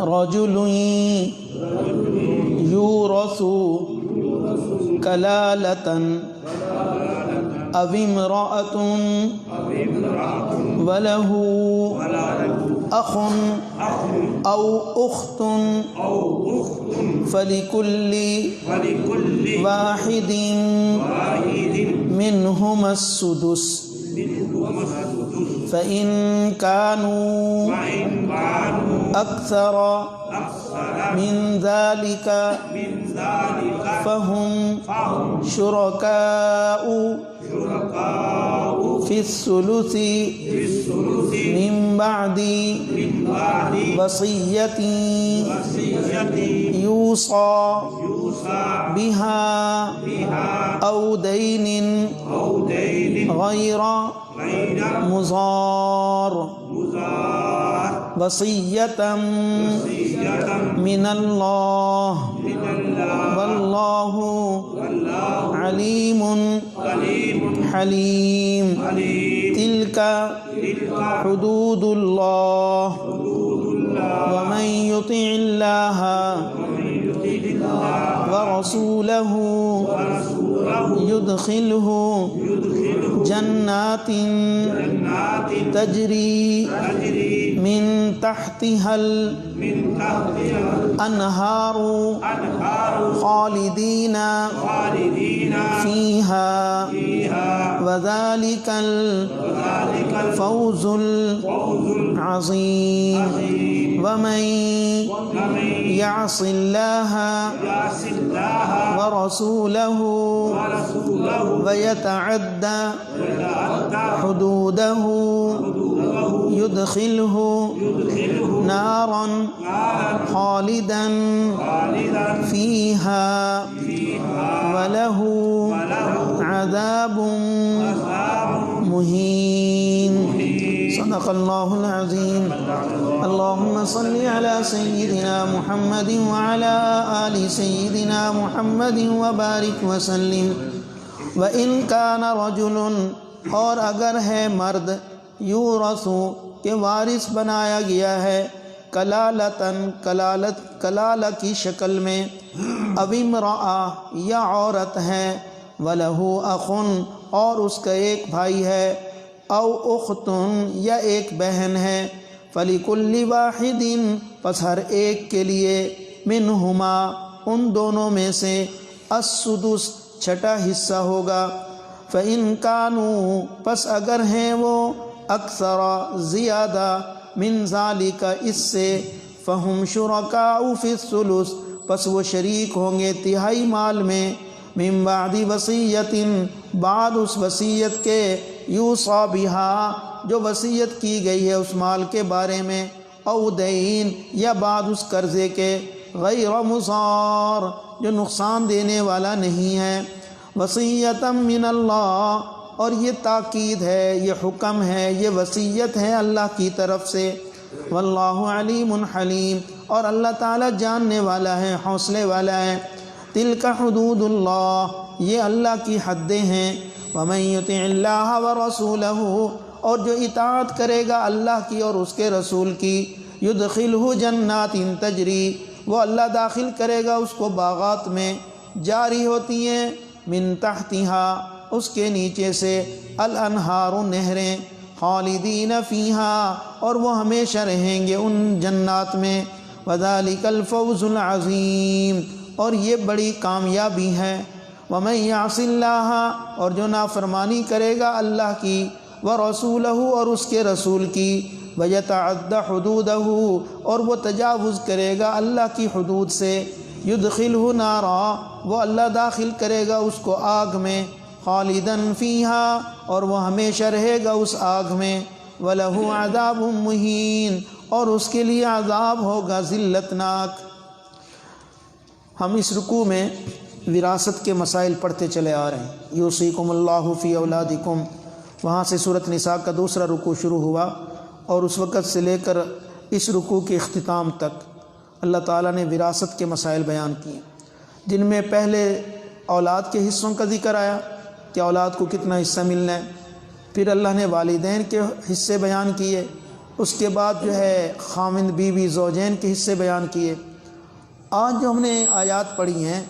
رجل یورث کلالة او امرأة وله اخ او اخت فلكل واحد منهما السدس فإن كانوا أكثر من ذلك فهم شركاء في الثلث من بعد وصية يوصى بها أو دين غير مضار وصية من الله والله عليم حليم تلك حدود الله ومن يطع الله ورسوله يدخله جنات تجري من تحتها الأنهار خالدين فيها وذلك الفوز العظيم ومن يعص الله ورسوله ويتعدى حدوده يدخله نارا خالدا فيها وله عذاب مهين صدق الله العظيم اللهم صل على سيدنا محمد وعلى آل سيدنا محمد وبارك وسلم وإن كان رجل اور اگر ہے مرد یورث کہ وارث بنایا گیا ہے کلالتن کلالہ کی شکل میں او امرأہ یا عورت ہے وَلَهُ أَخٌ اور اس کا ایک بھائی ہے او اخت یا ایک بہن ہے فَلِكُلِّ وَاحِدٍ پس ہر ایک کے لیے منہما ان دونوں میں سے السدس چھٹا حصہ ہوگا فَإِن كَانُوا پس اگر ہیں وہ اکثر زیادہ من ذالک اس سے فَهُمْ شُرَكَاءُ فِي الثُّلُثِ پس وہ شریک ہوں گے تہائی مال میں من بعد وصیت بعد اس وصیت کے یوصی بہا جو وصیت کی گئی ہے اس مال کے بارے میں او دین یا بعد اس قرضے کے غیر مضار جو نقصان دینے والا نہیں ہے وصیۃ من اللہ اور یہ تاکید ہے یہ حکم ہے یہ وصیت ہے اللہ کی طرف سے واللہ علیم حلیم اور اللہ تعالیٰ جاننے والا ہے حوصلے والا ہے تلک حدود اللہ یہ اللہ کی حدیں ہیں ومن یطع اللہ ورسولہ اور جو اطاعت کرے گا اللہ کی اور اس کے رسول کی یدخلہ جنات تجری وہ اللہ داخل کرے گا اس کو باغات میں جاری ہوتی ہیں من تحتہا اس کے نیچے سے الانہار نہریں خالدین فیہا اور وہ ہمیشہ رہیں گے ان جنات میں وذالک الفوز العظیم اور یہ بڑی کامیابی ہے ومن یعص اللہ اور جو نافرمانی کرے گا اللہ کی ورسولہ اور اس کے رسول کی ویتعد حدودہ اور وہ تجاوز کرے گا اللہ کی حدود سے یدخلہ نارا وہ اللہ داخل کرے گا اس کو آگ میں خالدن فیہا اور وہ ہمیشہ رہے گا اس آگ میں وَلَهُ عَذَابٌ مُّهِينٌ اور اس کے لیے عذاب ہوگا ذلتناک۔ ہم اس رکوع میں وراثت کے مسائل پڑھتے چلے آ رہے ہیں یوصیکم اللہ فی اولادکم، وہاں سے سورۃ نساء کا دوسرا رکوع شروع ہوا اور اس وقت سے لے کر اس رکوع کے اختتام تک اللہ تعالیٰ نے وراثت کے مسائل بیان کیے، جن میں پہلے اولاد کے حصوں کا ذکر آیا کہ اولاد کو کتنا حصہ ملنا ہے، پھر اللہ نے والدین کے حصے بیان کیے اس کے بعد جو ہے خاوند بیوی زوجین کے حصے بیان کیے۔ آج جو ہم نے آیات پڑھی ہیں،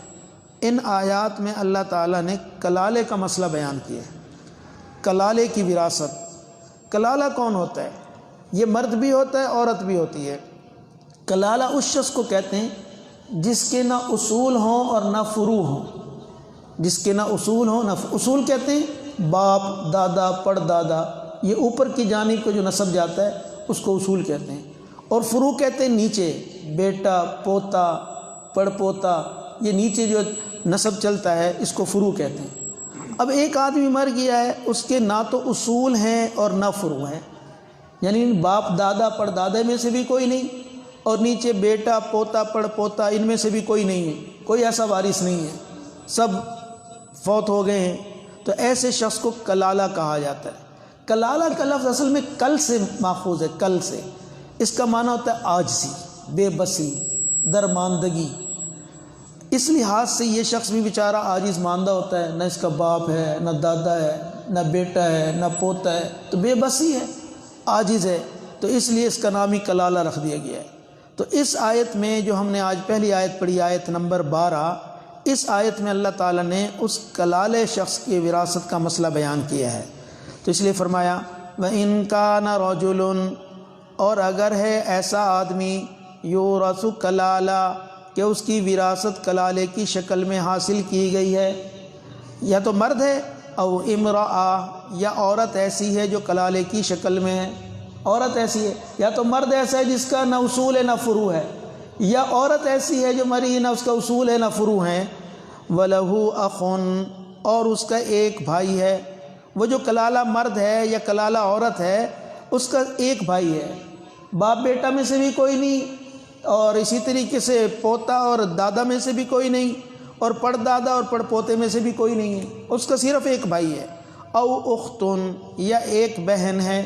ان آیات میں اللہ تعالیٰ نے کلالے کا مسئلہ بیان کیا ہے، کلالے کی وراثت۔ کلالہ کون ہوتا ہے؟ یہ مرد بھی ہوتا ہے، عورت بھی ہوتی ہے۔ کلالہ اس شخص کو کہتے ہیں جس کے نہ اصول ہوں اور نہ فروع ہوں، جس کے نہ اصول ہوں نہ اصول کہتے ہیں باپ، دادا، پڑدادا، یہ اوپر کی جانب کو جو نسب جاتا ہے اس کو اصول کہتے ہیں، اور فروع کہتے ہیں نیچے، بیٹا، پوتا، پڑ پوتا، یہ نیچے جو نسب چلتا ہے اس کو فروع کہتے ہیں۔ اب ایک آدمی مر گیا ہے، اس کے نہ تو اصول ہیں اور نہ فروع ہیں، یعنی باپ، دادا، پڑدادا میں سے بھی کوئی نہیں، اور نیچے بیٹا، پوتا، پڑ پوتا، ان میں سے بھی کوئی نہیں ہے، کوئی ایسا وارث نہیں ہے، سب فوت ہو گئے ہیں، تو ایسے شخص کو کلالہ کہا جاتا ہے۔ کلالہ کا لفظ اصل میں کل سے ماخوذ ہے، کل سے، اس کا معنی ہوتا ہے عاجزی، بے بسی، درماندگی۔ اس لحاظ سے یہ شخص بھی بیچارہ عاجز ماندہ ہوتا ہے، نہ اس کا باپ ہے، نہ دادا ہے، نہ بیٹا ہے، نہ پوتا ہے، تو بے بسی ہے، عاجز ہے، تو اس لیے اس کا نام ہی کلالہ رکھ دیا گیا ہے۔ تو اس آیت میں جو ہم نے آج پہلی آیت پڑھی، آیت نمبر 12، اس آیت میں اللہ تعالیٰ نے اس کلالے شخص کی وراثت کا مسئلہ بیان کیا ہے، تو اس لیے فرمایا وَإِن كَانَ رَجُلٌ، اور اگر ہے ایسا آدمی، یورث کلالہ، کہ اس کی وراثت کلالے کی شکل میں حاصل کی گئی ہے، یا تو مرد ہے، او امرأہ، یا عورت ایسی ہے جو کلالے کی شکل میں ہے، عورت ایسی ہے، یا تو مرد ایسا ہے جس کا نہ اصول ہے نہ فروع ہے، یا عورت ایسی ہے جو مری نہ اس کا اصول ہے نہ فروع ہے، وَلَهُ أَخٌ، اور اس کا ایک بھائی ہے، وہ جو کلالہ مرد ہے یا کلالہ عورت ہے اس کا ایک بھائی ہے، باپ بیٹا میں سے بھی کوئی نہیں، اور اسی طریقے سے پوتا اور دادا میں سے بھی کوئی نہیں، اور پڑ دادا اور پڑ پوتے میں سے بھی کوئی نہیں ہے، اس کا صرف ایک بھائی ہے، او اختن، یا ایک بہن ہے۔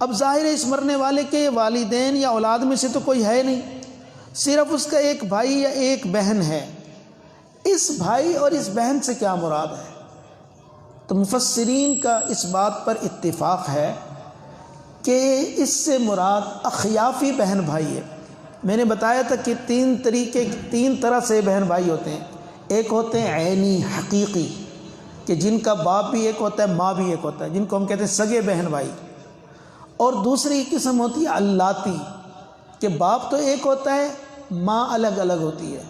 اب ظاہر ہے اس مرنے والے کے والدین یا اولاد میں سے تو کوئی ہے نہیں، صرف اس کا ایک بھائی یا ایک بہن ہے۔ اس بھائی اور اس بہن سے کیا مراد ہے؟ تو مفسرین کا اس بات پر اتفاق ہے کہ اس سے مراد اخیافی بہن بھائی ہے۔ میں نے بتایا تھا کہ تین طرح سے بہن بھائی ہوتے ہیں، ایک ہوتے ہیں عینی، حقیقی، کہ جن کا باپ بھی ایک ہوتا ہے، ماں بھی ایک ہوتا ہے، جن کو ہم کہتے ہیں سگے بہن بھائی، اور دوسری قسم ہوتی ہے اللاتی، کہ باپ تو ایک ہوتا ہے، ماں الگ الگ ہوتی ہے،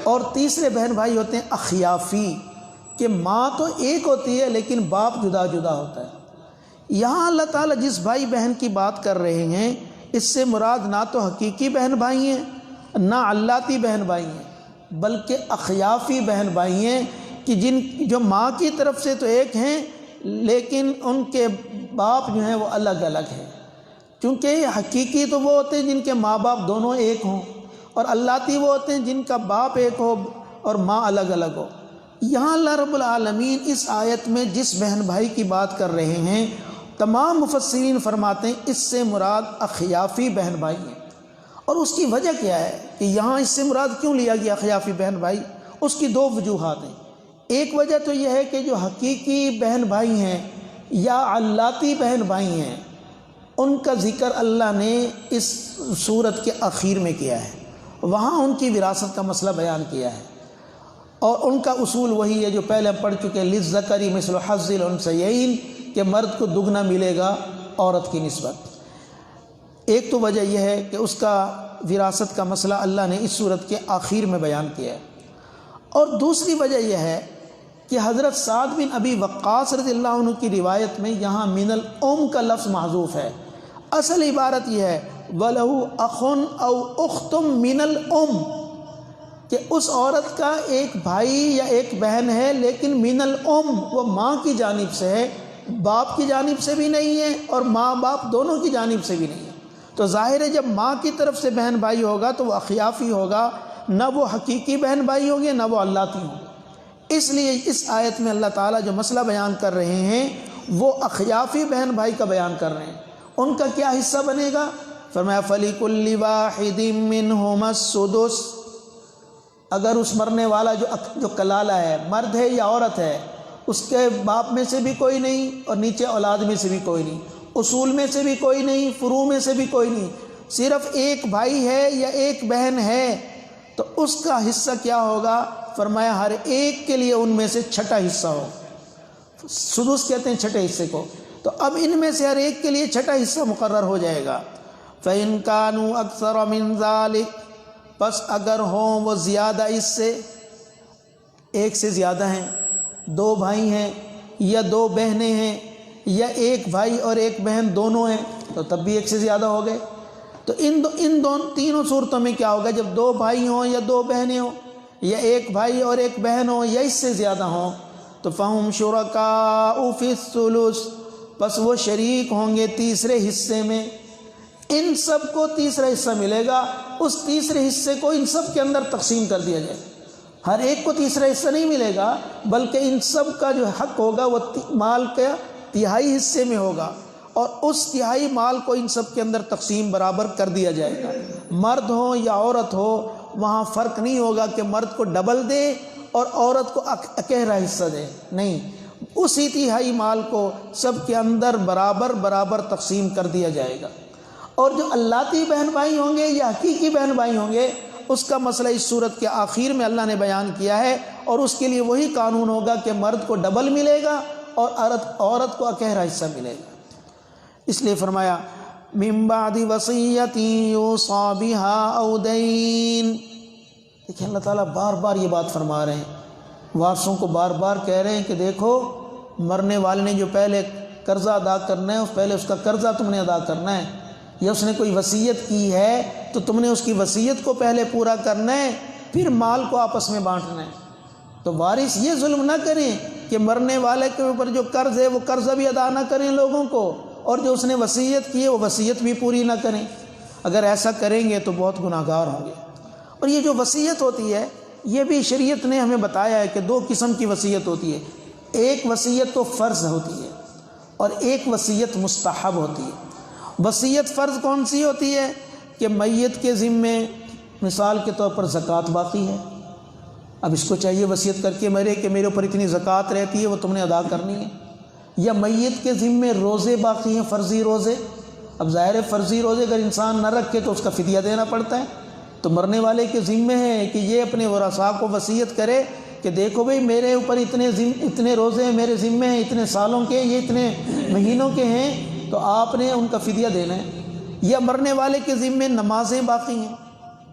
اور تیسرے بہن بھائی ہوتے ہیں اخیافی، کہ ماں تو ایک ہوتی ہے لیکن باپ جدا جدا ہوتا ہے۔ یہاں اللہ تعالیٰ جس بھائی بہن کی بات کر رہے ہیں اس سے مراد نہ تو حقیقی بہن بھائی ہیں نہ اللاتی بہن بھائی ہیں، بلکہ اخیافی بہن بھائی ہیں، کہ جو ماں کی طرف سے تو ایک ہیں لیکن ان کے باپ جو ہیں وہ الگ الگ ہیں، کیونکہ حقیقی تو وہ ہوتے ہیں جن کے ماں باپ دونوں ایک ہوں، اور اللاتی وہ ہوتے ہیں جن کا باپ ایک ہو اور ماں الگ الگ ہو۔ یہاں اللہ رب العالمین اس آیت میں جس بہن بھائی کی بات کر رہے ہیں، تمام مفسرین فرماتے ہیں اس سے مراد اخیافی بہن بھائی ہیں، اور اس کی وجہ کیا ہے کہ یہاں اس سے مراد کیوں لیا گیا اخیافی بہن بھائی؟ اس کی دو وجوہات ہیں۔ ایک وجہ تو یہ ہے کہ جو حقیقی بہن بھائی ہیں یا اللاتی بہن بھائی ہیں ان کا ذکر اللہ نے اس سورت کے آخر میں کیا ہے، وہاں ان کی وراثت کا مسئلہ بیان کیا ہے، اور ان کا اصول وہی ہے جو پہلے ہم پڑھ چکے ہیں، للذکر مثل حظ الانثیین، کہ مرد کو دگنا ملے گا عورت کی نسبت۔ ایک تو وجہ یہ ہے کہ اس کا وراثت کا مسئلہ اللہ نے اس سورت کے آخر میں بیان کیا ہے، اور دوسری وجہ یہ ہے کہ حضرت سعد بن ابی وقاص رضی اللہ عنہ کی روایت میں یہاں من الام کا لفظ محذوف ہے، اصل عبارت یہ ہے وَلَهُ أَخٌ أَوْ أُخْتٌ مِّنَ الْأُمِّ، کہ اس عورت کا ایک بھائی یا ایک بہن ہے لیکن من الام، وہ ماں کی جانب سے ہے، باپ کی جانب سے بھی نہیں ہے اور ماں باپ دونوں کی جانب سے بھی نہیں ہے۔ تو ظاہر ہے جب ماں کی طرف سے بہن بھائی ہوگا تو وہ اخیافی ہوگا، نہ وہ حقیقی بہن بھائی ہوں گے نہ وہ اللاتی ہوں گے۔ اس لیے اس آیت میں اللہ تعالیٰ جو مسئلہ بیان کر رہے ہیں وہ اخیافی بہن بھائی کا بیان کر رہے ہیں۔ ان کا کیا حصہ بنے گا؟ فرمایا فَلِكُلِّ وَاحِدٍ مِّنْهُمَا السُّدُسُ، اگر اس مرنے والا جو کلالہ ہے، مرد ہے یا عورت ہے، اس کے باپ میں سے بھی کوئی نہیں اور نیچے اولاد میں سے بھی کوئی نہیں، اصول میں سے بھی کوئی نہیں، فروع میں سے بھی کوئی نہیں، صرف ایک بھائی ہے یا ایک بہن ہے تو اس کا حصہ کیا ہوگا؟ فرمایا ہر ایک کے لیے ان میں سے چھٹا حصہ ہو، سدس کہتے ہیں چھٹے حصے کو، تو اب ان میں سے ہر ایک کے لیے چھٹا حصہ مقرر ہو جائے گا۔ فَإِن كَانُوا أَكْثَرَ مِن ذَلِكَ، پس اگر ہوں وہ زیادہ اس سے، ایک سے زیادہ ہیں، دو بھائی ہیں یا دو بہنیں ہیں یا ایک بھائی اور ایک بہن دونوں ہیں تو تب بھی ایک سے زیادہ ہو گئے۔ تو ان تینوں صورتوں میں کیا ہوگا؟ جب دو بھائی ہوں یا دو بہنیں ہوں یا ایک بھائی اور ایک بہن ہوں یا اس سے زیادہ ہوں تو فَهُمْ شُرَكَاءُ فِي الثُّلُثِ، پس وہ شریک ہوں گے تیسرے حصے میں۔ ان سب کو تیسرا حصہ ملے گا، اس تیسرے حصے کو ان سب کے اندر تقسیم کر دیا جائے، ہر ایک کو تیسرا حصہ نہیں ملے گا بلکہ ان سب کا جو حق ہوگا وہ مال کے تہائی حصے میں ہوگا، اور اس تہائی مال کو ان سب کے اندر تقسیم برابر کر دیا جائے گا۔ مرد ہو یا عورت ہو وہاں فرق نہیں ہوگا کہ مرد کو ڈبل دے اور عورت کو اکیرا حصہ دے، نہیں، اسی تہائی مال کو سب کے اندر برابر برابر تقسیم کر دیا جائے گا۔ اور جو اللتی بہن بھائی ہوں گے یا حقیقی بہن بھائی ہوں گے اس کا مسئلہ اس صورت کے آخر میں اللہ نے بیان کیا ہے، اور اس کے لیے وہی قانون ہوگا کہ مرد کو ڈبل ملے گا اور عورت کو اکیرا حصہ ملے گا۔ اس لیے فرمایا من بعد وصیۃ یوصی بها او دین۔ دیکھیں اللہ تعالیٰ بار بار یہ بات فرما رہے ہیں، وارثوں کو بار بار کہہ رہے ہیں کہ دیکھو مرنے والے نے جو پہلے قرضہ ادا کرنا ہے پہلے اس کا قرضہ تم نے ادا کرنا ہے، یا اس نے کوئی وصیت کی ہے تو تم نے اس کی وصیت کو پہلے پورا کرنا ہے، پھر مال کو آپس میں بانٹنا ہے۔ تو وارث یہ ظلم نہ کریں کہ مرنے والے کے اوپر جو قرض ہے وہ قرضہ بھی ادا نہ کریں لوگوں کو، اور جو اس نے وصیت کی ہے وہ وصیت بھی پوری نہ کریں۔ اگر ایسا کریں گے تو بہت گناہ گار ہوں گے۔ اور یہ جو وصیت ہوتی ہے یہ بھی شریعت نے ہمیں بتایا ہے کہ دو قسم کی وصیت ہوتی ہے، ایک وصیت تو فرض ہوتی ہے اور ایک وصیت مستحب ہوتی ہے۔ وصیت فرض کون سی ہوتی ہے کہ میت کے ذمے مثال کے طور پر زکوٰۃ باقی ہے، اب اس کو چاہیے وصیت کر کے مرے کہ میرے اوپر اتنی زکوٰۃ رہتی ہے وہ تم نے ادا کرنی ہے، یا میت کے ذمے روزے باقی ہیں، فرضی روزے، اب ظاہر ہے فرضی روزے اگر انسان نہ رکھے تو اس کا فدیہ دینا پڑتا ہے، تو مرنے والے کے ذمے ہے کہ یہ اپنے ورثاء کو وصیت کرے کہ دیکھو بھئی میرے اوپر اتنے روزے ہیں میرے ذمے ہیں، اتنے سالوں کے، یہ اتنے مہینوں کے ہیں، تو آپ نے ان کا فدیہ دینا ہے۔ یا مرنے والے کے ذمے نمازیں باقی ہیں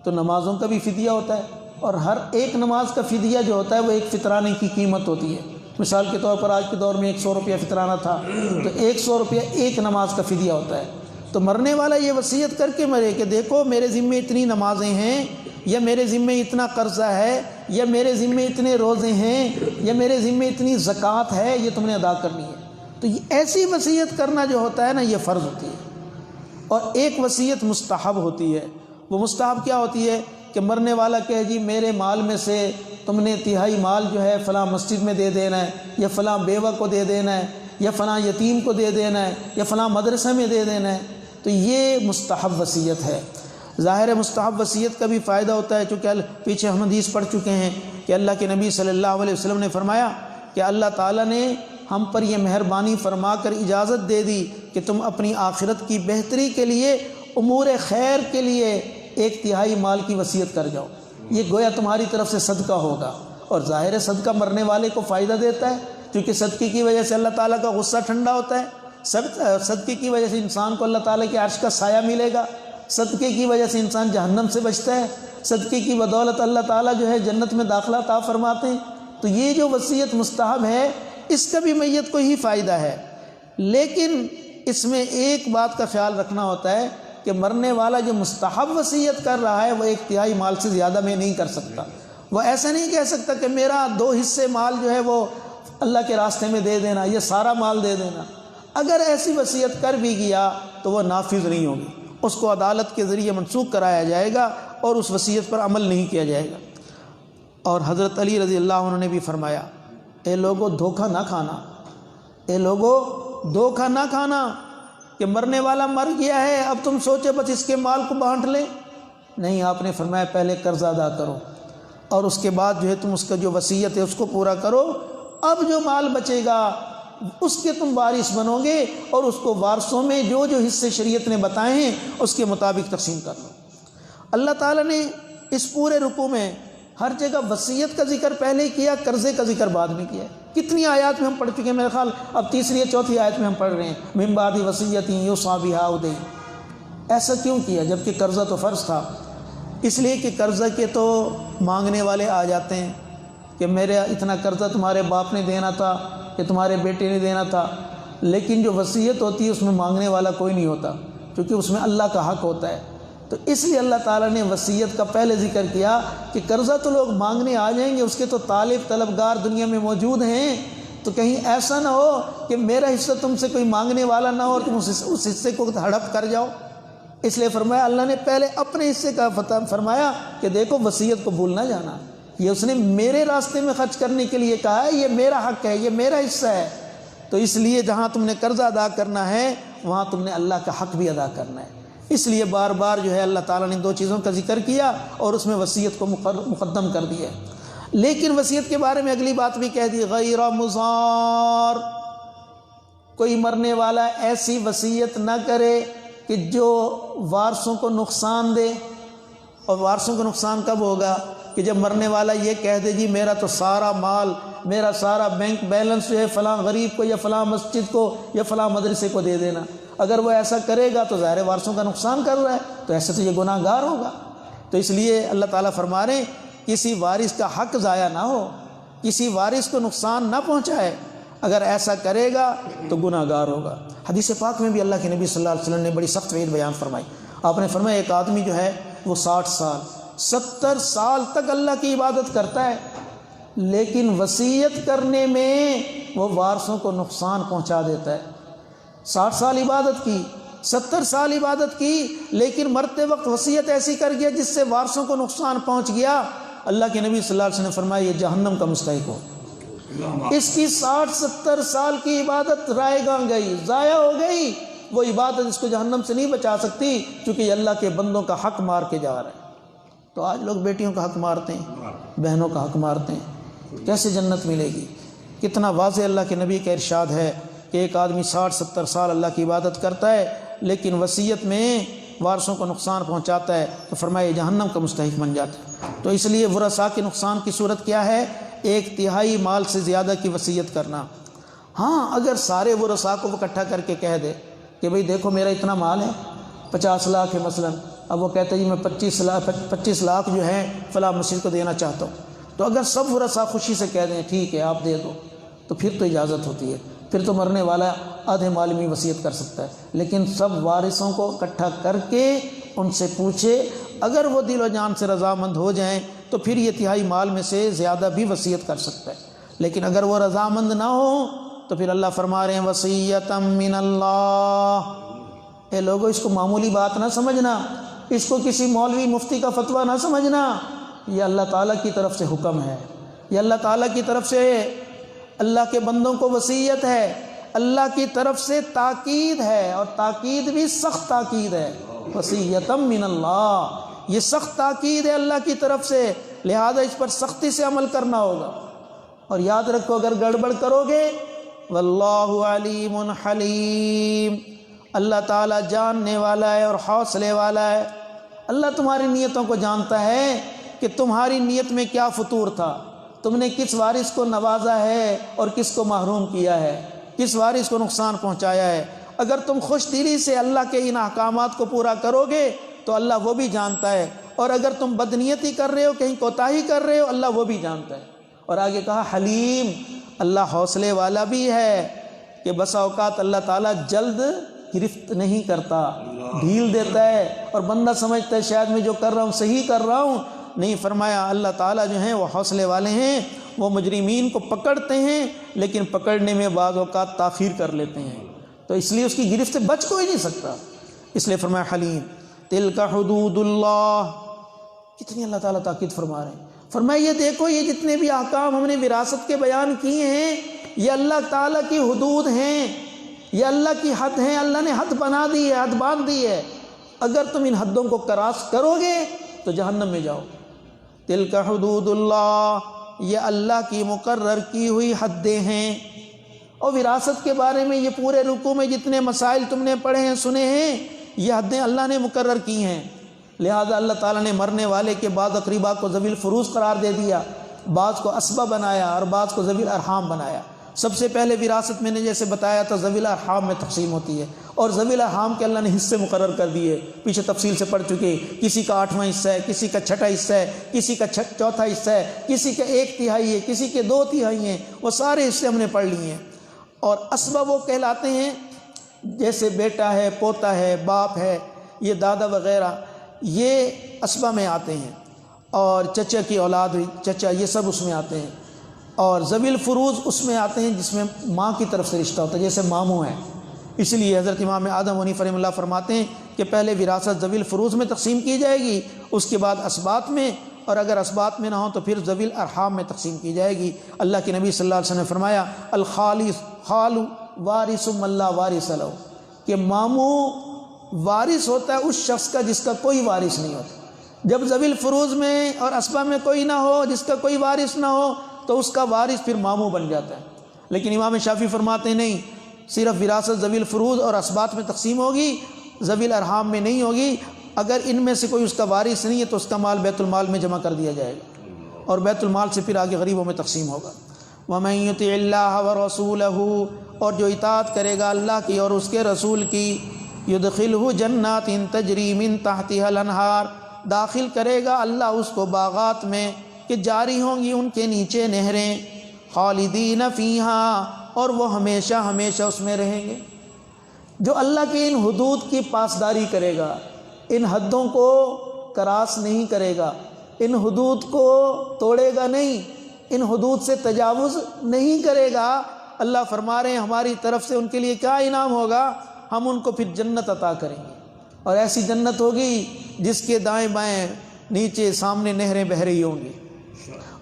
تو نمازوں کا بھی فدیہ ہوتا ہے، اور ہر ایک نماز کا فدیہ جو ہوتا ہے وہ ایک فطرانے کی قیمت ہوتی ہے۔ مثال کے طور پر آج کے دور میں 100 روپیہ فطرانہ تھا تو 100 روپیہ ایک نماز کا فدیہ ہوتا ہے۔ تو مرنے والا یہ وصیت کر کے مرے کہ دیکھو میرے ذمے اتنی نمازیں ہیں، یا میرے ذمے اتنا قرضہ ہے، یا میرے ذمے اتنے روزے ہیں، یا میرے ذمے اتنی زکوٰۃ ہے، یہ تم نے ادا کرنی ہے۔ تو یہ ایسی وصیت کرنا جو ہوتا ہے نا یہ فرض ہوتی ہے، اور ایک وصیت مستحب ہوتی ہے۔ وہ مستحب کیا ہوتی ہے کہ مرنے والا کہے جی میرے مال میں سے تم نے تہائی مال جو ہے فلاں مسجد میں دے دینا ہے، یا فلاں بیوہ کو دے دینا ہے، یا فلاں یتیم کو دے دینا ہے، یا فلاں مدرسہ میں دے دینا ہے، تو یہ مستحب وصیت ہے۔ ظاہر ہے مستحب وصیت کا بھی فائدہ ہوتا ہے، چونکہ پیچھے ہم حدیث پڑھ چکے ہیں کہ اللہ کے نبی صلی اللہ علیہ وسلم نے فرمایا کہ اللہ تعالیٰ نے ہم پر یہ مہربانی فرما کر اجازت دے دی کہ تم اپنی آخرت کی بہتری کے لیے، امور خیر کے لیے ایک تہائی مال کی وصیت کر جاؤ، یہ گویا تمہاری طرف سے صدقہ ہوگا۔ اور ظاہر ہے صدقہ مرنے والے کو فائدہ دیتا ہے، کیونکہ صدقے کی وجہ سے اللہ تعالیٰ کا غصہ ٹھنڈا ہوتا ہے، صدقے کی وجہ سے انسان کو اللہ تعالیٰ کے عرش کا سایہ ملے گا، صدقے کی وجہ سے انسان جہنم سے بچتا ہے، صدقے کی بدولت اللہ تعالیٰ جو ہے جنت میں داخلہ عطا فرماتے ہیں۔ تو یہ جو وصیت مستحب ہے اس کا بھی میت کو ہی فائدہ ہے، لیکن اس میں ایک بات کا خیال رکھنا ہوتا ہے کہ مرنے والا جو مستحب وصیت کر رہا ہے وہ ایک تہائی مال سے زیادہ میں نہیں کر سکتا۔ وہ ایسا نہیں کہہ سکتا کہ میرا 2 حصے مال جو ہے وہ اللہ کے راستے میں دے دینا، یہ سارا مال دے دینا۔ اگر ایسی وصیت کر بھی گیا تو وہ نافذ نہیں ہوگی، اس کو عدالت کے ذریعے منسوخ کرایا جائے گا اور اس وصیت پر عمل نہیں کیا جائے گا۔ اور حضرت علی رضی اللہ عنہ نے بھی فرمایا، اے لوگو دھوکہ نہ کھانا، اے لوگو دھوکہ نہ کھانا کہ مرنے والا مر گیا ہے اب تم سوچے بس اس کے مال کو بانٹ لیں، نہیں، آپ نے فرمایا پہلے قرض ادا کرو اور اس کے بعد جو ہے تم اس کا جو وصیت ہے اس کو پورا کرو، اب جو مال بچے گا اس کے تم وارث بنو گے، اور اس کو وارثوں میں جو جو حصے شریعت نے بتائے ہیں اس کے مطابق تقسیم کر لو۔ اللہ تعالیٰ نے اس پورے رکوع میں ہر جگہ وصیت کا ذکر پہلے کیا، قرضے کا ذکر بعد میں کیا ہے۔ کتنی آیات میں ہم پڑھ چکے ہیں، میرے خیال اب تیسری یا چوتھی آیت میں ہم پڑھ رہے ہیں، من بعد وصیۃ یوصی بہا او دین۔ ایسا کیوں کیا جبکہ قرضہ تو فرض تھا؟ اس لیے کہ قرضہ کے تو مانگنے والے آ جاتے ہیں کہ میرے اتنا قرضہ تمہارے باپ نے دینا تھا کہ تمہارے بیٹے نے دینا تھا، لیکن جو وصیت ہوتی ہے اس میں مانگنے والا کوئی نہیں ہوتا، کیونکہ اس میں اللہ کا حق ہوتا ہے۔ تو اس لیے اللہ تعالیٰ نے وصیت کا پہلے ذکر کیا کہ قرضہ تو لوگ مانگنے آ جائیں گے، اس کے تو طلبگار دنیا میں موجود ہیں، تو کہیں ایسا نہ ہو کہ میرا حصہ تم سے کوئی مانگنے والا نہ ہو اور تم اس حصے کو ہڑپ کر جاؤ۔ اس لیے فرمایا اللہ نے پہلے اپنے حصے کا فرمایا کہ دیکھو وصیت کو بھول نہ جانا، یہ اس نے میرے راستے میں خرچ کرنے کے لیے کہا ہے، یہ میرا حق ہے، یہ میرا حصہ ہے۔ تو اس لیے جہاں تم نے قرضہ ادا کرنا ہے وہاں تم نے اللہ کا حق بھی ادا کرنا ہے۔ اس لیے بار بار جو ہے اللہ تعالیٰ نے دو چیزوں کا ذکر کیا اور اس میں وصیت کو مقدم کر دیا۔ لیکن وصیت کے بارے میں اگلی بات بھی کہہ دی، غیر مضار، کوئی مرنے والا ایسی وصیت نہ کرے کہ جو وارثوں کو نقصان دے۔ اور وارثوں کو نقصان کب ہوگا؟ کہ جب مرنے والا یہ کہہ دے جی میرا تو سارا مال، میرا سارا بینک بیلنس جو ہے فلاں غریب کو یا فلاں مسجد کو یا فلاں مدرسے کو دے دینا۔ اگر وہ ایسا کرے گا تو ظاہر وارثوں کا نقصان کر رہا ہے، تو ایسے تو یہ گناہ گار ہوگا۔ تو اس لیے اللہ تعالیٰ فرما رہے ہیں کسی وارث کا حق ضائع نہ ہو، کسی وارث کو نقصان نہ پہنچائے، اگر ایسا کرے گا تو گناہ گار ہوگا۔ حدیث پاک میں بھی اللہ کے نبی صلی اللہ علیہ وسلم نے بڑی سخت وعید بیان فرمائی۔ آپ نے فرمایا ایک آدمی جو ہے وہ 60 سال 70 سال تک اللہ کی عبادت کرتا ہے، لیکن وصیت کرنے میں وہ وارثوں کو نقصان پہنچا دیتا ہے۔ 60 سال عبادت کی، 70 سال عبادت کی، لیکن مرتے وقت وصیت ایسی کر گیا جس سے وارثوں کو نقصان پہنچ گیا۔ اللہ کے نبی صلی اللہ علیہ وسلم نے فرمایا یہ جہنم کا مستحق ہو۔ اس کی 60-70 سال کی عبادت رائے گاں گئی، ضائع ہو گئی۔ وہ عبادت اس کو جہنم سے نہیں بچا سکتی، کیونکہ یہ اللہ کے بندوں کا حق مار کے جا رہا ہے۔ تو آج لوگ بیٹیوں کا حق مارتے ہیں، بہنوں کا حق مارتے ہیں، کیسے جنت ملے گی؟ کتنا واضح اللہ کے نبی کا ارشاد ہے کہ ایک آدمی 60-70 سال اللہ کی عبادت کرتا ہے لیکن وصیت میں وارثوں کو نقصان پہنچاتا ہے، تو فرمایا یہ جہنم کا مستحق بن جاتا ہے۔ تو اس لیے ورثاء کے نقصان کی صورت کیا ہے؟ 1/3 مال سے زیادہ کی وصیت کرنا۔ ہاں اگر سارے ورثاء کو وہ اکٹھا کر کے کہہ دے کہ بھئی دیکھو میرا اتنا مال ہے، 50 لاکھ ہے مثلا، اب وہ کہتا ہے جی میں 25 لاکھ جو ہے فلاں مسجد کو دینا چاہتا ہوں، تو اگر سب ورثاء خوشی سے کہہ دیں ٹھیک ہے آپ دے دو، تو پھر تو اجازت ہوتی ہے، پھر تو مرنے والا آدھے مال میں وصیت کر سکتا ہے۔ لیکن سب وارثوں کو اکٹھا کر کے ان سے پوچھے، اگر وہ دل و جان سے رضامند ہو جائیں تو پھر یہ 1/3 مال میں سے زیادہ بھی وصیت کر سکتا ہے۔ لیکن اگر وہ رضامند نہ ہوں تو پھر اللہ فرما رہے ہیں وصیۃ من اللہ۔ اے لوگو اس کو معمولی بات نہ سمجھنا، اس کو کسی مولوی مفتی کا فتویٰ نہ سمجھنا، یہ اللہ تعالیٰ کی طرف سے حکم ہے، یہ اللہ تعالیٰ کی طرف سے اللہ کے بندوں کو وصیت ہے، اللہ کی طرف سے تاکید ہے، اور تاکید بھی سخت تاکید ہے۔ وصیۃ من اللہ، یہ سخت تاکید ہے اللہ کی طرف سے، لہذا اس پر سختی سے عمل کرنا ہوگا۔ اور یاد رکھو اگر گڑبڑ کرو گے واللہ علیم حلیم، اللہ تعالیٰ جاننے والا ہے اور حوصلے والا ہے۔ اللہ تمہاری نیتوں کو جانتا ہے کہ تمہاری نیت میں کیا فطور تھا، تم نے کس وارث کو نوازا ہے اور کس کو محروم کیا ہے، کس وارث کو نقصان پہنچایا ہے۔ اگر تم خوش دلی سے اللہ کے ان احکامات کو پورا کرو گے تو اللہ وہ بھی جانتا ہے، اور اگر تم بدنیتی کر رہے ہو، کہیں کوتاہی کر رہے ہو، اللہ وہ بھی جانتا ہے۔ اور آگے کہا حلیم، اللہ حوصلے والا بھی ہے کہ بسا اوقات اللہ تعالیٰ جلد گرفت نہیں کرتا، ڈھیل دیتا ہے، اور بندہ سمجھتا ہے شاید میں جو کر رہا ہوں صحیح کر رہا ہوں، نہیں، فرمایا اللہ تعالیٰ جو ہیں وہ حوصلے والے ہیں، وہ مجرمین کو پکڑتے ہیں لیکن پکڑنے میں بعض اوقات تاخیر کر لیتے ہیں، تو اس لیے اس کی گرفت سے بچ کوئی نہیں سکتا، اس لیے فرمایا حلیم۔ تلک حدود اللہ، کتنی اللہ تعالیٰ تاکید فرما رہے ہیں۔ فرمایا یہ دیکھو یہ جتنے بھی احکام ہم نے وراثت کے بیان کیے ہیں یہ اللہ تعالیٰ کی حدود ہیں، یہ اللہ کی حد ہیں، اللہ نے حد بنا دی ہے، حد باندھ دی ہے، اگر تم ان حدوں کو کراس کرو گے تو جہنم میں جاؤ۔ تلک حدود اللہ، یہ اللہ کی مقرر کی ہوئی حدیں ہیں، اور وراثت کے بارے میں یہ پورے رکوع میں جتنے مسائل تم نے پڑھے ہیں سنے ہیں یہ حدیں اللہ نے مقرر کی ہیں، لہذا اللہ تعالیٰ نے مرنے والے کے بعض اقربا کو ذوی الفروض قرار دے دیا، بعض کو اسبہ بنایا اور بعض کو ذوی الارحام بنایا۔ سب سے پہلے وراثت میں نے جیسے بتایا تھا ذوی الارحام میں تقسیم ہوتی ہے، اور ذوی الارحام کے اللہ نے حصے مقرر کر دیے، پیچھے تفصیل سے پڑھ چکے، کسی کا 8واں حصہ ہے، کسی کا 6واں حصہ ہے، کسی کا 4تھا حصہ ہے، کسی کا 1/3 ہے، کسی کے 2/3 ہیں، وہ سارے حصے ہم نے پڑھ لیے ہیں۔ اور اسبہ وہ کہلاتے ہیں جیسے بیٹا ہے، پوتا ہے، باپ ہے، یہ دادا وغیرہ، یہ اسبہ میں آتے ہیں، اور چچا کی اولاد ہوئی، چچا، یہ سب اس میں آتے ہیں۔ اور ذوی الفروض اس میں آتے ہیں جس میں ماں کی طرف سے رشتہ ہوتا ہے، جیسے ماموں ہیں۔ اس لیے حضرت امام اعظم حنیفہ رحمہ اللہ فرماتے ہیں کہ پہلے وراثت ذوی الفروض میں تقسیم کی جائے گی، اس کے بعد اسبات میں، اور اگر اسبات میں نہ ہو تو پھر ذوی الارحام میں تقسیم کی جائے گی۔ اللہ کے نبی صلی اللہ علیہ وسلم نے فرمایا خال وارث من لا وارث لہ، کہ ماموں وارث ہوتا ہے اس شخص کا جس کا کوئی وارث نہیں ہوتا۔ جب ذوی الفروض میں اور اسبہ میں کوئی نہ ہو، جس کا کوئی وارث نہ ہو، تو اس کا وارث پھر ماموں بن جاتا ہے۔ لیکن امام شافعی فرماتے ہیں نہیں، صرف وراثت ذوی الفروض اور اسبات میں تقسیم ہوگی، ذوی الارحام میں نہیں ہوگی۔ اگر ان میں سے کوئی اس کا وارث نہیں ہے تو اس کا مال بیت المال میں جمع کر دیا جائے گا، اور بیت المال سے پھر آگے غریبوں میں تقسیم ہوگا۔ وَمَن يُطِعِ اللَّهَ وَرَسُولَهُ، اور جو اطاعت کرے گا اللہ کی اور اس کے رسول کی، يُدْخِلْهُ جَنَّاتٍ تَجْرِي مِن تَحْتِهَا الْأَنْهَارُ، داخل کرے گا اللہ اس کو باغات میں کہ جاری ہوں گی ان کے نیچے نہریں، خالدین فیہا، اور وہ ہمیشہ ہمیشہ اس میں رہیں گے۔ جو اللہ کی ان حدود کی پاسداری کرے گا، ان حدوں کو کراس نہیں کرے گا، ان حدود کو توڑے گا نہیں، ان حدود سے تجاوز نہیں کرے گا، اللہ فرما رہے ہیں ہماری طرف سے ان کے لیے کیا انعام ہوگا، ہم ان کو پھر جنت عطا کریں گے، اور ایسی جنت ہوگی جس کے دائیں بائیں نیچے سامنے نہریں بہہ رہی ہوں گی،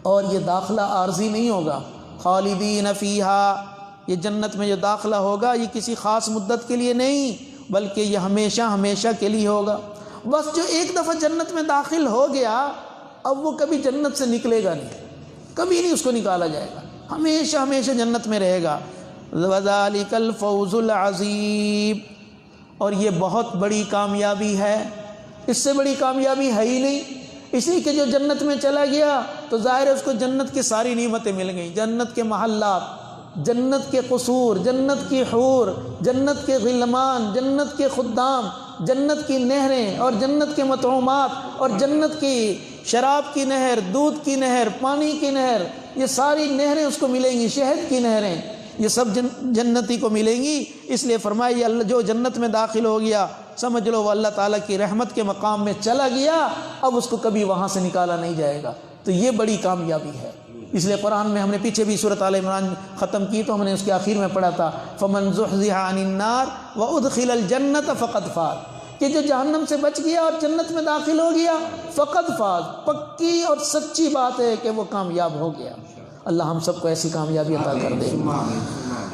اور یہ داخلہ عارضی نہیں ہوگا۔ خالدین فیہا، یہ جنت میں جو داخلہ ہوگا یہ کسی خاص مدت کے لیے نہیں بلکہ یہ ہمیشہ ہمیشہ کے لیے ہوگا۔ بس جو ایک دفعہ جنت میں داخل ہو گیا اب وہ کبھی جنت سے نکلے گا نہیں، کبھی نہیں اس کو نکالا جائے گا، ہمیشہ ہمیشہ جنت میں رہے گا۔ وَذَلِكَ الْفَوْزُ الْعَظِيمُ، اور یہ بہت بڑی کامیابی ہے، اس سے بڑی کامیابی ہے ہی نہیں۔ اس لیے کہ جو جنت میں چلا گیا تو ظاہر ہے اس کو جنت کی ساری نعمتیں مل گئیں، جنت کے محلات، جنت کے قصور، جنت کی حور، جنت کے غلمان، جنت کے خدام، جنت کی نہریں اور جنت کے مطعومات، اور جنت کی شراب کی نہر، دودھ کی نہر، پانی کی نہر، یہ ساری نہریں اس کو ملیں گی، شہد کی نہریں، یہ سب جنتی کو ملیں گی۔ اس لیے فرمایا اللہ جو جنت میں داخل ہو گیا سمجھ لو وہ اللہ تعالیٰ کی رحمت کے مقام میں چلا گیا، اب اس کو کبھی وہاں سے نکالا نہیں جائے گا، تو یہ بڑی کامیابی ہے۔ اس لیے قرآن میں ہم نے پیچھے بھی سورۃ آل عمران ختم کی تو ہم نے اس کے آخر میں پڑھا تھا فَمَنْ زُحْزِحَ عَنِ النَّارِ وَأُدْخِلَ الْجَنَّةَ فَقَدْ فَازَ، کہ جو جہنم سے بچ گیا اور جنت میں داخل ہو گیا فقد فاز، پکی اور سچی بات ہے کہ وہ کامیاب ہو گیا۔ اللہ ہم سب کو ایسی کامیابی عطا کر دے،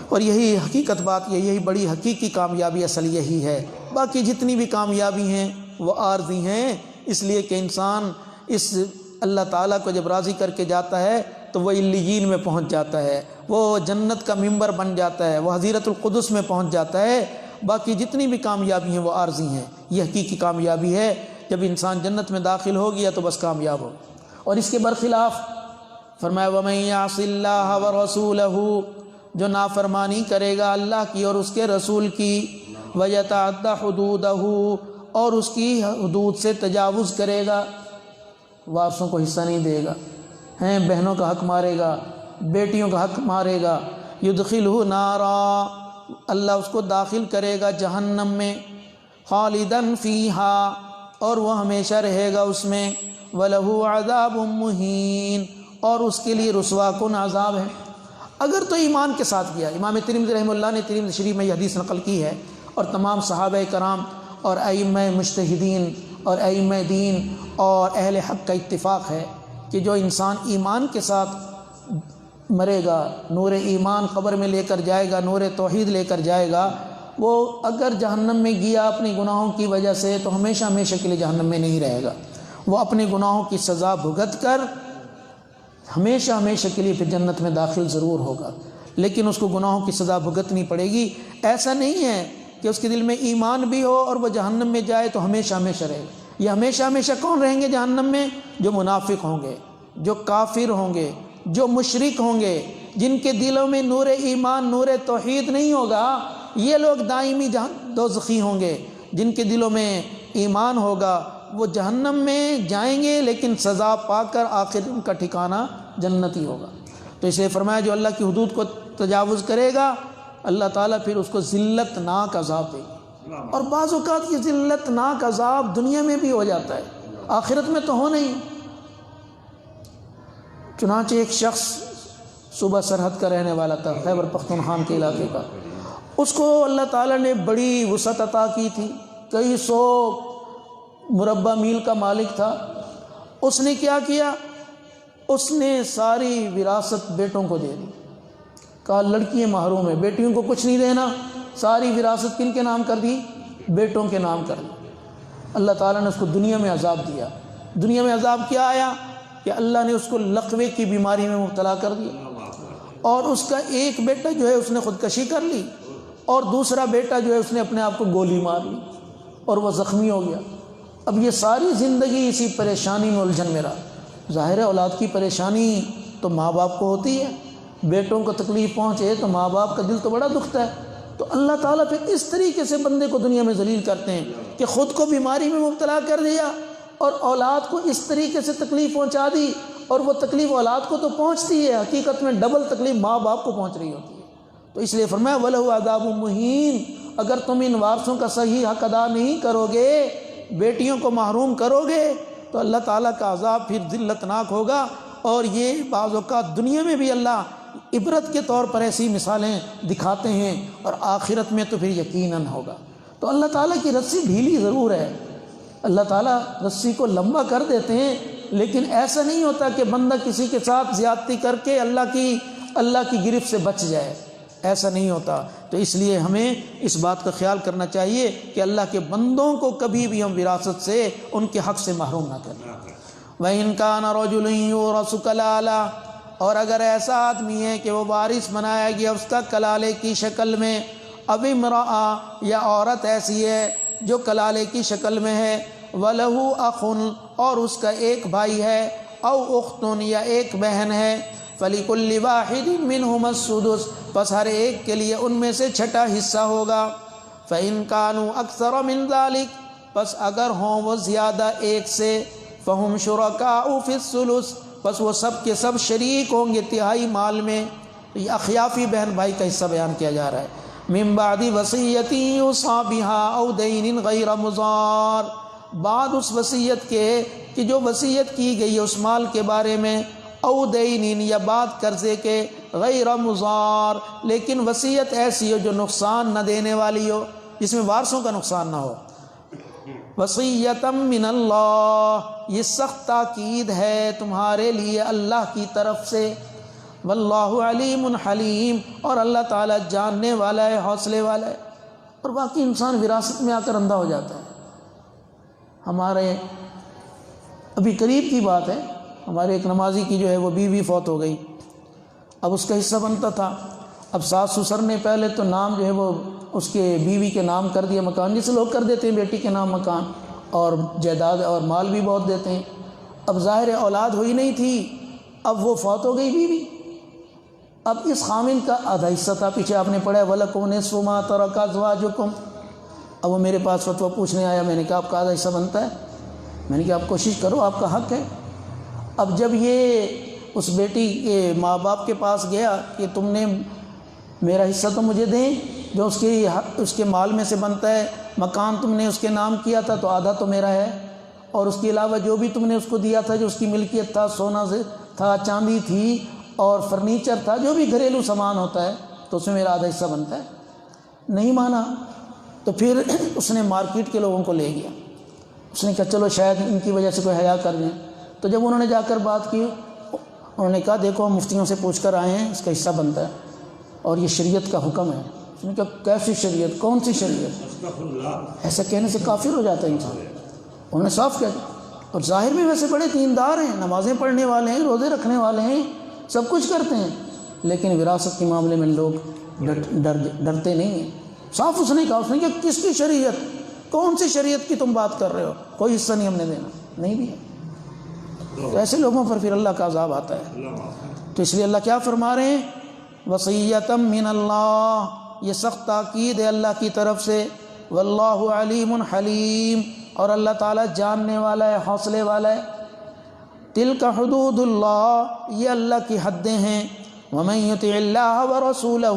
اور یہی حقیقت بات، یہی بڑی حقیقی کامیابی اصل یہی ہے۔ باقی جتنی بھی کامیابی ہیں وہ عارضی ہیں، اس لیے کہ انسان اس اللہ تعالیٰ کو جب راضی کر کے جاتا ہے تو وہ علیین میں پہنچ جاتا ہے، وہ جنت کا ممبر بن جاتا ہے، وہ حضیرت القدس میں پہنچ جاتا ہے۔ باقی جتنی بھی کامیابی ہیں وہ عارضی ہیں، یہ حقیقی کامیابی ہے۔ جب انسان جنت میں داخل ہو گیا تو بس کامیاب ہو۔ اور اس کے برخلاف فرمایا وَمَن يَعْصِ اللَّهَ وَرَسُولَهُ، جو نافرمانی کرے گا اللہ کی اور اس کے رسول کی، وَيَتَعَدَّ حُدُودَهُ، اور اس کی حدود سے تجاوز کرے گا، وارثوں کو حصہ نہیں دے گا، بہنوں کا حق مارے گا، بیٹیوں کا حق مارے گا، يُدْخِلْهُ نَارًا، اللہ اس کو داخل کرے گا جہنم میں، خالداً فیہا، اور وہ ہمیشہ رہے گا اس میں، وَلَهُ عَذَابٌ مُّهِینٌ، اور اس کے لیے رسوا کن عذاب ہے۔ اگر تو ایمان کے ساتھ گیا، امام ترمذی رحمہ اللہ نے ترمذی شریف میں یہ حدیث نقل کی ہے، اور تمام صحابہ کرام اور ائمہ مجتہدین اور ائمہ دین اور اہل حق کا اتفاق ہے کہ جو انسان ایمان کے ساتھ مرے گا، نور ایمان قبر میں لے کر جائے گا، نور توحید لے کر جائے گا، وہ اگر جہنم میں گیا اپنی گناہوں کی وجہ سے تو ہمیشہ ہمیشہ کے لیے جہنم میں نہیں رہے گا، وہ اپنے گناہوں کی سزا بھگت کر ہمیشہ ہمیشہ کے لیے پھر جنت میں داخل ضرور ہوگا۔ لیکن اس کو گناہوں کی سزا بھگتنی پڑے گی۔ ایسا نہیں ہے کہ اس کے دل میں ایمان بھی ہو اور وہ جہنم میں جائے تو ہمیشہ ہمیشہ رہے۔ یہ ہمیشہ ہمیشہ کون رہیں گے جہنم میں؟ جو منافق ہوں گے، جو کافر ہوں گے، جو مشرک ہوں گے، جن کے دلوں میں نور ایمان، نور توحید نہیں ہوگا، یہ لوگ دائمی دوزخی ہوں گے۔ جن کے دلوں میں ایمان ہوگا وہ جہنم میں جائیں گے لیکن سزا پا کر آخر ان کا ٹھکانہ جنتی ہوگا۔ تو اسے فرمایا جو اللہ کی حدود کو تجاوز کرے گا اللہ تعالیٰ پھر اس کو ذلت ناک عذاب دے گا۔ اور بعض اوقات یہ ذلت ناک عذاب دنیا میں بھی ہو جاتا ہے، آخرت میں تو ہو نہیں۔ چنانچہ ایک شخص صوبہ سرحد کا رہنے والا تھا، خیبر پختونخوا کے علاقے کا، اس کو اللہ تعالیٰ نے بڑی وسعت عطا کی تھی، کئی سو مربع میل کا مالک تھا۔ اس نے کیا کیا؟ اس نے ساری وراثت بیٹوں کو دے دی، کہا لڑکیاں محروم ہیں، بیٹیوں کو کچھ نہیں دینا، ساری وراثت کن کے نام کر دی؟ بیٹوں کے نام کر دی۔ اللہ تعالیٰ نے اس کو دنیا میں عذاب دیا۔ دنیا میں عذاب کیا آیا کہ اللہ نے اس کو لقوے کی بیماری میں مبتلا کر دیا، اور اس کا ایک بیٹا جو ہے اس نے خودکشی کر لی، اور دوسرا بیٹا جو ہے اس نے اپنے آپ کو گولی مار لی اور وہ زخمی ہو گیا۔ اب یہ ساری زندگی اسی پریشانی میں الجھن میں رہا۔ ظاہر ہے اولاد کی پریشانی تو ماں باپ کو ہوتی ہے، بیٹوں کو تکلیف پہنچے تو ماں باپ کا دل تو بڑا دکھتا ہے۔ تو اللہ تعالیٰ پھر اس طریقے سے بندے کو دنیا میں ذلیل کرتے ہیں کہ خود کو بیماری میں مبتلا کر دیا اور اولاد کو اس طریقے سے تکلیف پہنچا دی، اور وہ تکلیف اولاد کو تو پہنچتی ہے، حقیقت میں ڈبل تکلیف ماں باپ کو پہنچ رہی ہوتی ہے۔ تو اس لیے فرمایا وَلَهُ عَذَابٌ مُّهِينٌ، اگر تم ان وارثوں کا صحیح حق ادا نہیں کرو گے، بیٹیوں کو محروم کرو گے، تو اللہ تعالیٰ کا عذاب پھر ذلتناک ہوگا۔ اور یہ بعض اوقات دنیا میں بھی اللہ عبرت کے طور پر ایسی مثالیں دکھاتے ہیں، اور آخرت میں تو پھر یقیناً ہوگا۔ تو اللہ تعالیٰ کی رسی ڈھیلی ضرور ہے، اللہ تعالیٰ رسی کو لمبا کر دیتے ہیں، لیکن ایسا نہیں ہوتا کہ بندہ کسی کے ساتھ زیادتی کر کے اللہ کی گرفت سے بچ جائے، ایسا نہیں ہوتا۔ تو اس لیے ہمیں اس بات کا خیال کرنا چاہیے کہ اللہ کے بندوں کو کبھی بھی ہم وراثت سے، ان کے حق سے محروم نہ کریں۔ وَإِن كَانَ رَجُلٌ يُورَثُ كَلَالَةً، اور اگر ایسا آدمی ہے کہ وہ وارث بنایا گیا اس کا کلالے کی شکل میں، اب امرأہ، یا عورت ایسی ہے جو کلالے کی شکل میں ہے، وَلَهُ أَخٌ، اور اس کا ایک بھائی ہے، أو أخت، یا ایک بہن ہے، فَلِكُلِّ وَاحِدٍ مِّنْهُمَا السُّدُسُ، پس ہر ایک کے لیے ان میں سے چھٹا حصہ ہوگا۔ فَإِن كَانُوا أَكْثَرَ مِن ذَلِكَ، پس اگر ہوں وہ زیادہ ایک سے، فَهُمْ شُرَكَاءُ فِي الثُّلُثِ، پس وہ سب کے سب شریک ہوں گے تہائی مال میں۔ یہ اخیافی بہن بھائی کا حصہ بیان کیا جا رہا ہے۔ مِن بَعْدِ وَصِيَّةٍ يُوصَىٰ بِهَا أَوْ دَيْنٍ غَيْرَ مُضَارٍ، بعد اس وصیت کے کہ جو وصیت کی گئی ہے اس مال کے بارے میں، او دین، یا بعد قرضے کے، غیر مضار، لیکن وصیت ایسی ہو جو نقصان نہ دینے والی ہو، جس میں وارثوں کا نقصان نہ ہو۔ وصیۃ من اللہ، یہ سخت تاکید ہے تمہارے لیے اللہ کی طرف سے۔ واللہ علیم حلیم، اور اللہ تعالیٰ جاننے والا ہے، حوصلے والا ہے۔ اور باقی انسان وراثت میں آ کر اندھا ہو جاتا ہے۔ ہمارے ابھی قریب کی بات ہے، ہمارے ایک نمازی کی جو ہے وہ بیوی فوت ہو گئی، اب اس کا حصہ بنتا تھا۔ اب ساس سسر نے پہلے تو نام جو ہے وہ اس کے بیوی کے نام کر دیا، مکان جسے لوگ کر دیتے ہیں بیٹی کے نام مکان اور جائیداد اور مال بھی بہت دیتے ہیں۔ اب ظاہر اولاد ہوئی نہیں تھی، اب وہ فوت ہو گئی بیوی، اب اس خامن کا آدھا حصہ تھا، پیچھے آپ نے پڑھا ہے وَلَكُمْ نِصْفُ مَا تَرَكَ أَزْوَاجُكُمْ۔ اب وہ میرے پاس فتویٰ پوچھنے آیا، میں نے کہا آپ کا آدھا حصہ بنتا ہے، میں نے کہا آپ کوشش کرو، آپ کا حق ہے۔ اب جب یہ اس بیٹی کے ماں باپ کے پاس گیا کہ تم نے میرا حصہ تو مجھے دیں جو اس کے مال میں سے بنتا ہے، مکان تم نے اس کے نام کیا تھا تو آدھا تو میرا ہے، اور اس کے علاوہ جو بھی تم نے اس کو دیا تھا جو اس کی ملکیت تھا، سونا سے تھا، چاندی تھی اور فرنیچر تھا، جو بھی گھریلو سامان ہوتا ہے تو اس میں میرا آدھا حصہ بنتا ہے۔ نہیں مانا تو پھر اس نے مارکیٹ کے لوگوں کو لے گیا، اس نے کہا چلو شاید ان کی وجہ سے کوئی حیا کر دیں۔ تو جب انہوں نے جا کر بات کی، انہوں نے کہا دیکھو ہم مفتیوں سے پوچھ کر آئے ہیں، اس کا حصہ بنتا ہے اور یہ شریعت کا حکم ہے۔ اس نے کہا کیسی شریعت، کون سی شریعت؟ ایسا کہنے سے کافر ہو جاتا ہے انسان۔ انہوں نے صاف کہا، اور ظاہر میں ویسے بڑے دیندار ہیں، نمازیں پڑھنے والے ہیں، روزے رکھنے والے ہیں، سب کچھ کرتے ہیں، لیکن وراثت کے معاملے میں لوگ ڈرتے نہیں ہیں. صاف اس نے کہا، اس نے کہ کس کی شریعت، کون سی شریعت کی تم بات کر رہے ہو، کوئی حصہ نہیں ہم نے دینا، نہیں دیا. تو ایسے لوگوں پر پھر اللہ کا عذاب آتا ہے. تو اس لیے اللہ کیا فرما رہے ہیں، وصیۃ من اللہ، یہ سخت تاکید ہے اللہ کی طرف سے. واللہ علیم حلیم، اور اللہ تعالیٰ جاننے والا ہے، حوصلے والا ہے. تلک حدود اللہ، یہ اللہ کی حدیں ہیں. ومن یطع اللہ ورسولہ،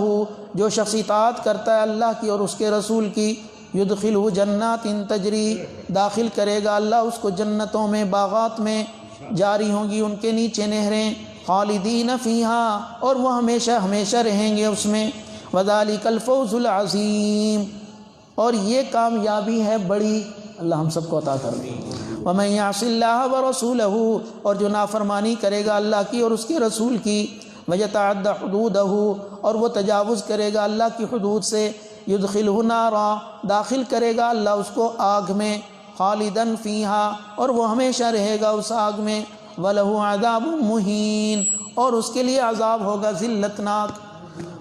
جو شخص اطاعت کرتا ہے اللہ کی اور اس کے رسول کی، یدخلہ جنات تجری، داخل کرے گا اللہ اس کو جنتوں میں، باغات میں، جاری ہوں گی ان کے نیچے نہریں، خالدین فیہا، اور وہ ہمیشہ ہمیشہ رہیں گے اس میں. وذالک الفوز العظیم، اور یہ کامیابی ہے بڑی، اللہ ہم سب کو عطا کر دے. ومن یعص اللہ ورسولہ، اور جو نافرمانی کرے گا اللہ کی اور اس کے رسول کی، ویتعد حدودہ، اور وہ تجاوز کرے گا اللہ کی حدود سے، یدخلہ نارا، داخل کرے گا اللہ اس کو آگ میں، خالدن فیہا، اور وہ ہمیشہ رہے گا اس آگ میں. وَلَهُ عَذَابٌ مُّهِينٌ، اور اس کے لیے عذاب ہوگا ذلتناک.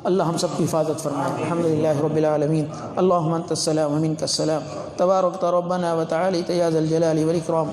اللہ ہم سب کی حفاظت فرمائے. الحمدللہ رب العالمین. اللہم انت السلام ومنک السلام، تبارکت ربنا وتعالیت یا ذا الجلال والاکرام.